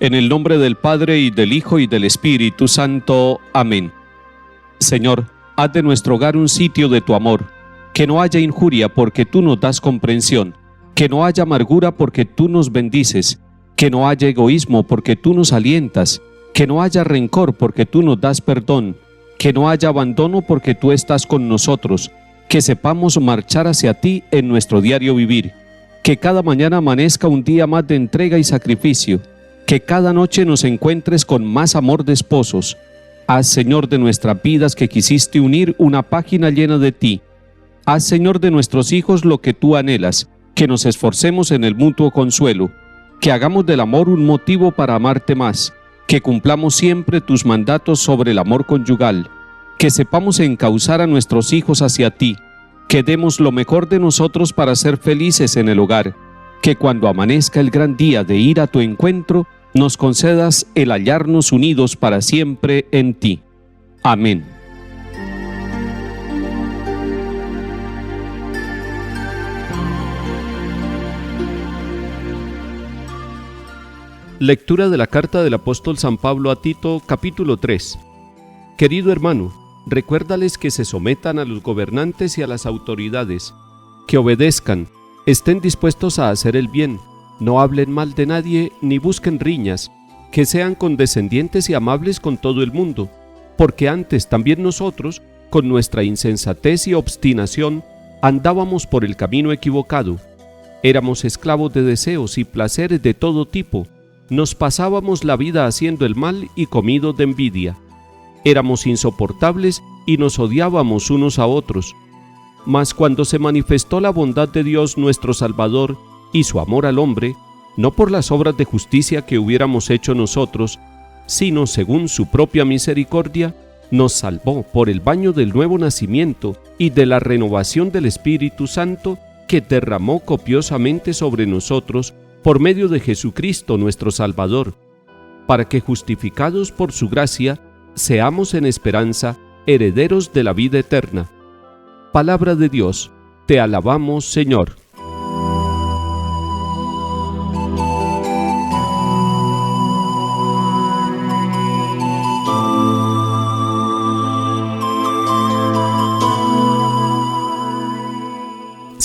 En el nombre del Padre, y del Hijo, y del Espíritu Santo. Amén. Señor, haz de nuestro hogar un sitio de tu amor. Que no haya injuria, porque tú nos das comprensión. Que no haya amargura, porque tú nos bendices. Que no haya egoísmo, porque tú nos alientas. Que no haya rencor, porque tú nos das perdón. Que no haya abandono, porque tú estás con nosotros. Que sepamos marchar hacia ti en nuestro diario vivir. Que cada mañana amanezca un día más de entrega y sacrificio. Que cada noche nos encuentres con más amor de esposos. Haz, Señor, de nuestras vidas que quisiste unir una página llena de ti. Haz, Señor, de nuestros hijos lo que tú anhelas, que nos esforcemos en el mutuo consuelo, que hagamos del amor un motivo para amarte más, que cumplamos siempre tus mandatos sobre el amor conyugal, que sepamos encauzar a nuestros hijos hacia ti, que demos lo mejor de nosotros para ser felices en el hogar, que cuando amanezca el gran día de ir a tu encuentro, nos concedas el hallarnos unidos para siempre en ti. Amén. Lectura de la carta del apóstol San Pablo a Tito, capítulo 3. Querido hermano, recuérdales que se sometan a los gobernantes y a las autoridades, que obedezcan, estén dispuestos a hacer el bien, no hablen mal de nadie ni busquen riñas, que sean condescendientes y amables con todo el mundo, porque antes también nosotros, con nuestra insensatez y obstinación, andábamos por el camino equivocado. Éramos esclavos de deseos y placeres de todo tipo, nos pasábamos la vida haciendo el mal y comidos de envidia. Éramos insoportables y nos odiábamos unos a otros. Mas cuando se manifestó la bondad de Dios nuestro Salvador y su amor al hombre, no por las obras de justicia que hubiéramos hecho nosotros, sino según su propia misericordia, nos salvó por el baño del nuevo nacimiento y de la renovación del Espíritu Santo que derramó copiosamente sobre nosotros por medio de Jesucristo nuestro Salvador, para que justificados por su gracia, seamos en esperanza herederos de la vida eterna. Palabra de Dios, te alabamos, Señor.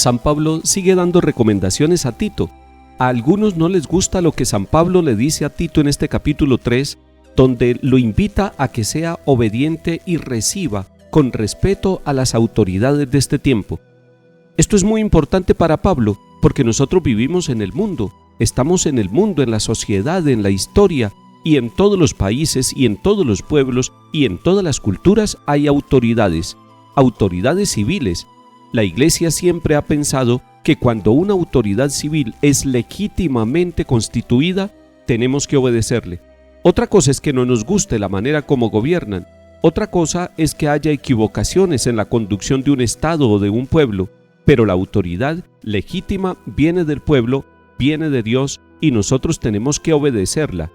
San Pablo sigue dando recomendaciones a Tito. A algunos no les gusta lo que San Pablo le dice a Tito en este capítulo 3, donde lo invita a que sea obediente y reciba con respeto a las autoridades de este tiempo. Esto es muy importante para Pablo, porque nosotros vivimos en el mundo, estamos en el mundo, en la sociedad, en la historia, y en todos los países, y en todos los pueblos, y en todas las culturas hay autoridades civiles. La Iglesia siempre ha pensado que cuando una autoridad civil es legítimamente constituida, tenemos que obedecerle. Otra cosa es que no nos guste la manera como gobiernan. Otra cosa es que haya equivocaciones en la conducción de un Estado o de un pueblo, pero la autoridad legítima viene del pueblo, viene de Dios, y nosotros tenemos que obedecerla.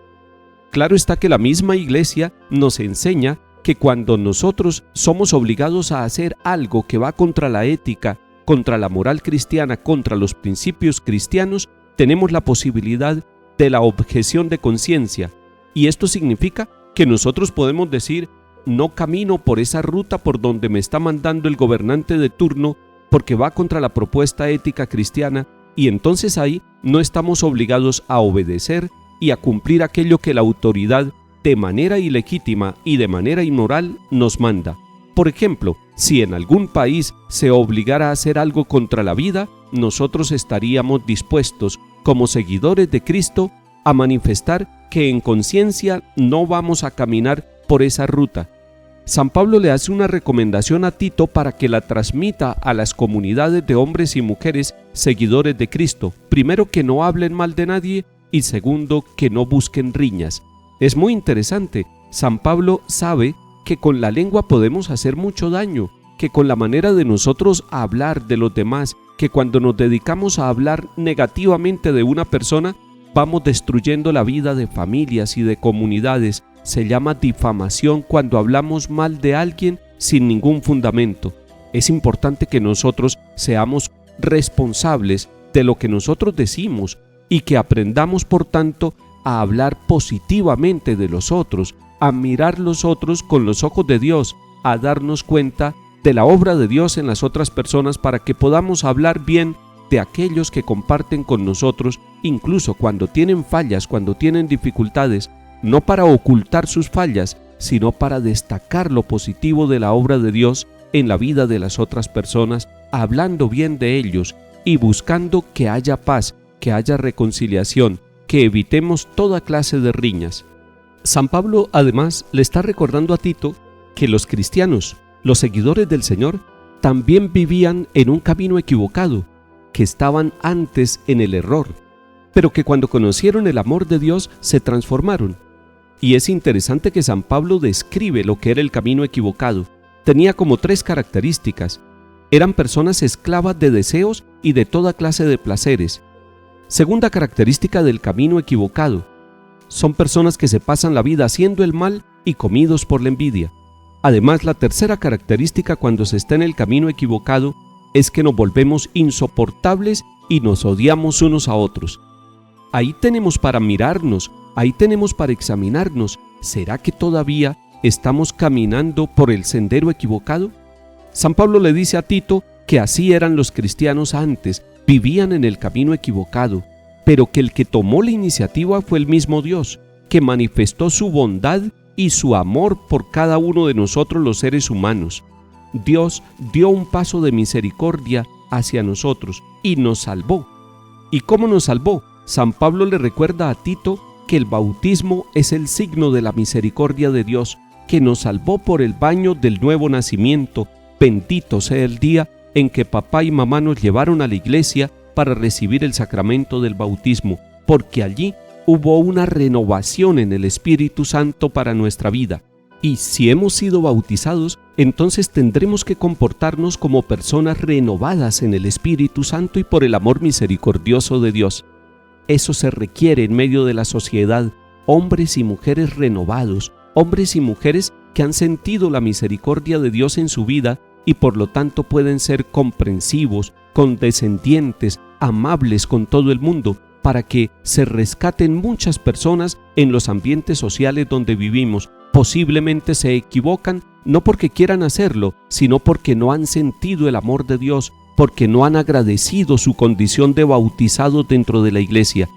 Claro está que la misma Iglesia nos enseña que cuando nosotros somos obligados a hacer algo que va contra la ética, contra la moral cristiana, contra los principios cristianos, tenemos la posibilidad de la objeción de conciencia. Y esto significa que nosotros podemos decir, no camino por esa ruta por donde me está mandando el gobernante de turno porque va contra la propuesta ética cristiana, y entonces ahí no estamos obligados a obedecer y a cumplir aquello que la autoridad de manera ilegítima y de manera inmoral nos manda. Por ejemplo, si en algún país se obligara a hacer algo contra la vida, nosotros estaríamos dispuestos, como seguidores de Cristo, a manifestar que en conciencia no vamos a caminar por esa ruta. San Pablo le hace una recomendación a Tito para que la transmita a las comunidades de hombres y mujeres seguidores de Cristo. Primero, que no hablen mal de nadie, y segundo, que no busquen riñas. Es muy interesante. San Pablo sabe que con la lengua podemos hacer mucho daño, que con la manera de nosotros hablar de los demás, que cuando nos dedicamos a hablar negativamente de una persona, vamos destruyendo la vida de familias y de comunidades. Se llama difamación cuando hablamos mal de alguien sin ningún fundamento. Es importante que nosotros seamos responsables de lo que nosotros decimos y que aprendamos, por tanto, a hablar positivamente de los otros, a mirar los otros con los ojos de Dios, a darnos cuenta de la obra de Dios en las otras personas para que podamos hablar bien de aquellos que comparten con nosotros, incluso cuando tienen fallas, cuando tienen dificultades, no para ocultar sus fallas, sino para destacar lo positivo de la obra de Dios en la vida de las otras personas, hablando bien de ellos y buscando que haya paz, que haya reconciliación, que evitemos toda clase de riñas. San Pablo además le está recordando a Tito que los cristianos, los seguidores del Señor, también vivían en un camino equivocado, que estaban antes en el error, pero que cuando conocieron el amor de Dios se transformaron. Y es interesante que San Pablo describe lo que era el camino equivocado. Tenía como 3 características. Eran personas esclavas de deseos y de toda clase de placeres. Segunda característica del camino equivocado. Son personas que se pasan la vida haciendo el mal y comidos por la envidia. Además, la tercera característica cuando se está en el camino equivocado es que nos volvemos insoportables y nos odiamos unos a otros. Ahí tenemos para mirarnos, ahí tenemos para examinarnos. ¿Será que todavía estamos caminando por el sendero equivocado? San Pablo le dice a Tito que así eran los cristianos antes, vivían en el camino equivocado, pero que el que tomó la iniciativa fue el mismo Dios, que manifestó su bondad y su amor por cada uno de nosotros los seres humanos. Dios dio un paso de misericordia hacia nosotros y nos salvó. ¿Y cómo nos salvó? San Pablo le recuerda a Tito que el bautismo es el signo de la misericordia de Dios, que nos salvó por el baño del nuevo nacimiento. Bendito sea el día en que papá y mamá nos llevaron a la iglesia para recibir el sacramento del bautismo, porque allí hubo una renovación en el Espíritu Santo para nuestra vida. Y si hemos sido bautizados, entonces tendremos que comportarnos como personas renovadas en el Espíritu Santo y por el amor misericordioso de Dios. Eso se requiere en medio de la sociedad, hombres y mujeres renovados, hombres y mujeres que han sentido la misericordia de Dios en su vida y por lo tanto pueden ser comprensivos, condescendientes, amables con todo el mundo, para que se rescaten muchas personas en los ambientes sociales donde vivimos. Posiblemente se equivocan no porque quieran hacerlo, sino porque no han sentido el amor de Dios, porque no han agradecido su condición de bautizados dentro de la iglesia.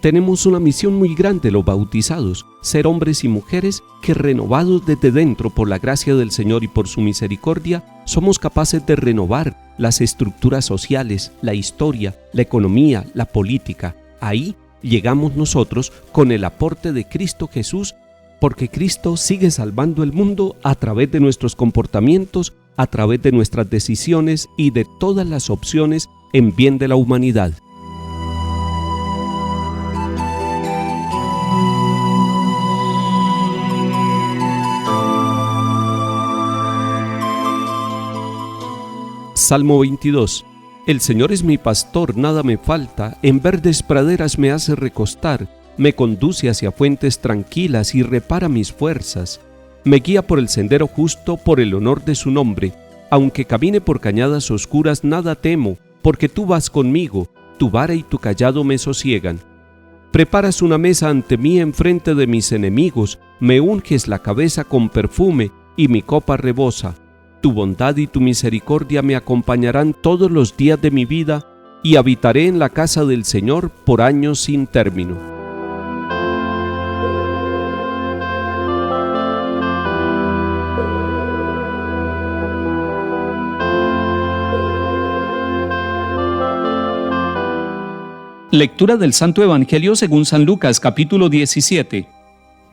Tenemos una misión muy grande los bautizados, ser hombres y mujeres que renovados desde dentro por la gracia del Señor y por su misericordia, somos capaces de renovar las estructuras sociales, la historia, la economía, la política. Ahí llegamos nosotros con el aporte de Cristo Jesús, porque Cristo sigue salvando el mundo a través de nuestros comportamientos, a través de nuestras decisiones y de todas las opciones en bien de la humanidad. Salmo 22. El Señor es mi pastor, nada me falta, en verdes praderas me hace recostar, me conduce hacia fuentes tranquilas y repara mis fuerzas. Me guía por el sendero justo por el honor de su nombre. Aunque camine por cañadas oscuras, nada temo, porque tú vas conmigo, tu vara y tu cayado me sosiegan. Preparas una mesa ante mí enfrente de mis enemigos, me unges la cabeza con perfume y mi copa rebosa. Tu bondad y tu misericordia me acompañarán todos los días de mi vida y habitaré en la casa del Señor por años sin término. Lectura del Santo Evangelio según San Lucas, capítulo 17.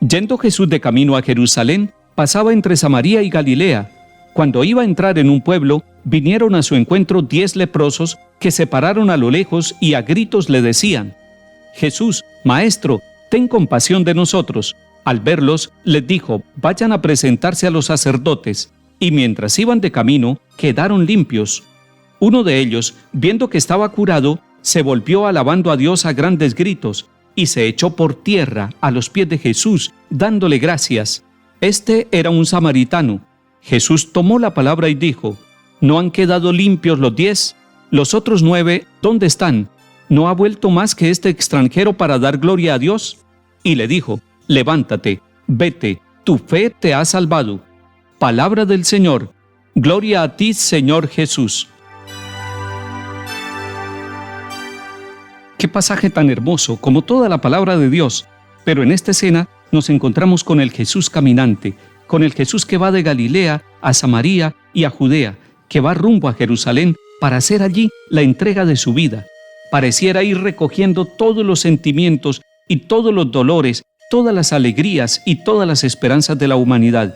Yendo Jesús de camino a Jerusalén, pasaba entre Samaria y Galilea. Cuando iba a entrar en un pueblo, vinieron a su encuentro 10 leprosos que se pararon a lo lejos y a gritos le decían: Jesús, Maestro, ten compasión de nosotros. Al verlos, les dijo: vayan a presentarse a los sacerdotes. Y mientras iban de camino, quedaron limpios. Uno de ellos, viendo que estaba curado, se volvió alabando a Dios a grandes gritos y se echó por tierra a los pies de Jesús, dándole gracias. Este era un samaritano. Jesús tomó la palabra y dijo: ¿no han quedado limpios los 10? ¿Los otros 9 dónde están? ¿No ha vuelto más que este extranjero para dar gloria a Dios? y le dijo: levántate, vete, tu fe te ha salvado. Palabra del Señor. Gloria a ti, Señor Jesús. Qué pasaje tan hermoso, como toda la palabra de Dios. Pero en esta escena nos encontramos con el Jesús caminante, con el Jesús que va de Galilea a Samaria y a Judea, que va rumbo a Jerusalén para hacer allí la entrega de su vida. Pareciera ir recogiendo todos los sentimientos y todos los dolores, todas las alegrías y todas las esperanzas de la humanidad.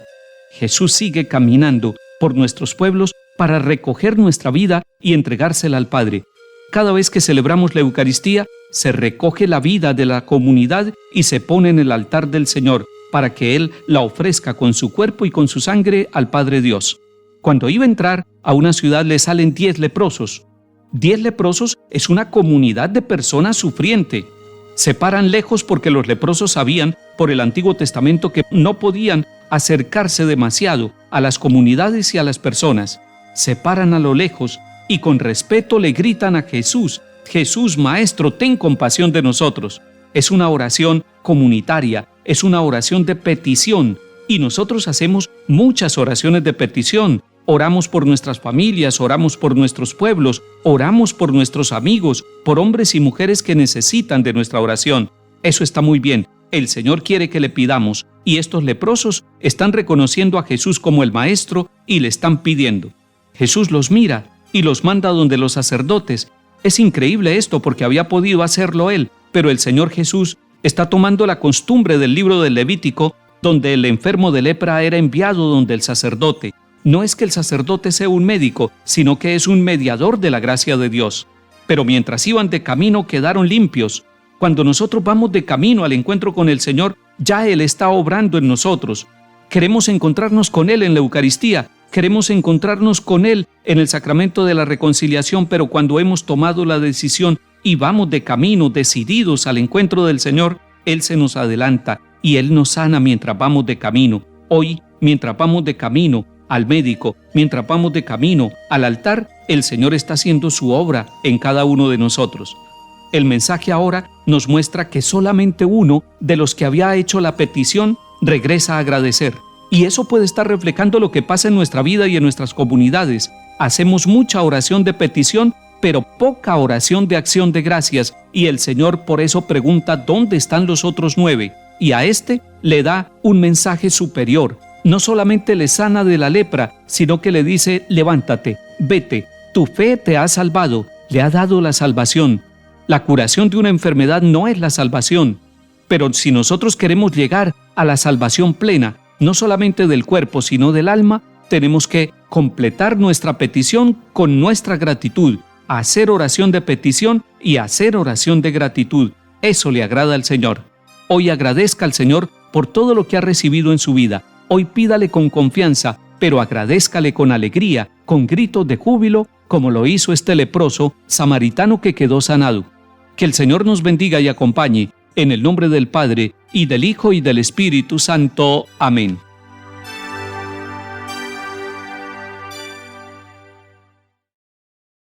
Jesús sigue caminando por nuestros pueblos para recoger nuestra vida y entregársela al Padre. Cada vez que celebramos la Eucaristía, se recoge la vida de la comunidad y se pone en el altar del Señor para que Él la ofrezca con su cuerpo y con su sangre al Padre Dios. Cuando iba a entrar a una ciudad le salen 10 leprosos. 10 leprosos es una comunidad de personas sufriente. Se paran lejos porque los leprosos sabían por el Antiguo Testamento que no podían acercarse demasiado a las comunidades y a las personas. Se paran a lo lejos y con respeto le gritan a Jesús: Jesús, Maestro, ten compasión de nosotros. Es una oración comunitaria, es una oración de petición, y nosotros hacemos muchas oraciones de petición. Oramos por nuestras familias, oramos por nuestros pueblos, oramos por nuestros amigos, por hombres y mujeres que necesitan de nuestra oración. Eso está muy bien. El Señor quiere que le pidamos, y estos leprosos están reconociendo a Jesús como el Maestro y le están pidiendo. Jesús los mira y los manda donde los sacerdotes. Es increíble esto porque había podido hacerlo Él, pero el Señor Jesús está tomando la costumbre del libro del Levítico, donde el enfermo de lepra era enviado donde el sacerdote. No es que el sacerdote sea un médico, sino que es un mediador de la gracia de Dios. Pero mientras iban de camino quedaron limpios. Cuando nosotros vamos de camino al encuentro con el Señor, ya Él está obrando en nosotros. Queremos encontrarnos con Él en la Eucaristía, queremos encontrarnos con Él en el sacramento de la reconciliación, pero cuando hemos tomado la decisión y vamos de camino decididos al encuentro del Señor, Él se nos adelanta y Él nos sana mientras vamos de camino. Hoy, mientras vamos de camino al médico, mientras vamos de camino al altar, el Señor está haciendo su obra en cada uno de nosotros. El mensaje ahora nos muestra que solamente uno de los que había hecho la petición regresa a agradecer. Y eso puede estar reflejando lo que pasa en nuestra vida y en nuestras comunidades. Hacemos mucha oración de petición, pero poca oración de acción de gracias, y el Señor por eso pregunta ¿dónde están los otros 9? Y a este le da un mensaje superior. No solamente le sana de la lepra, sino que le dice: levántate, vete, tu fe te ha salvado, le ha dado la salvación. La curación de una enfermedad no es la salvación, pero si nosotros queremos llegar a la salvación plena, no solamente del cuerpo, sino del alma, tenemos que completar nuestra petición con nuestra gratitud, hacer oración de petición y hacer oración de gratitud. Eso le agrada al Señor. Hoy agradezca al Señor por todo lo que ha recibido en su vida. Hoy pídale con confianza, pero agradézcale con alegría, con gritos de júbilo, como lo hizo este leproso samaritano que quedó sanado. Que el Señor nos bendiga y acompañe, en el nombre del Padre, y del Hijo, y del Espíritu Santo. Amén.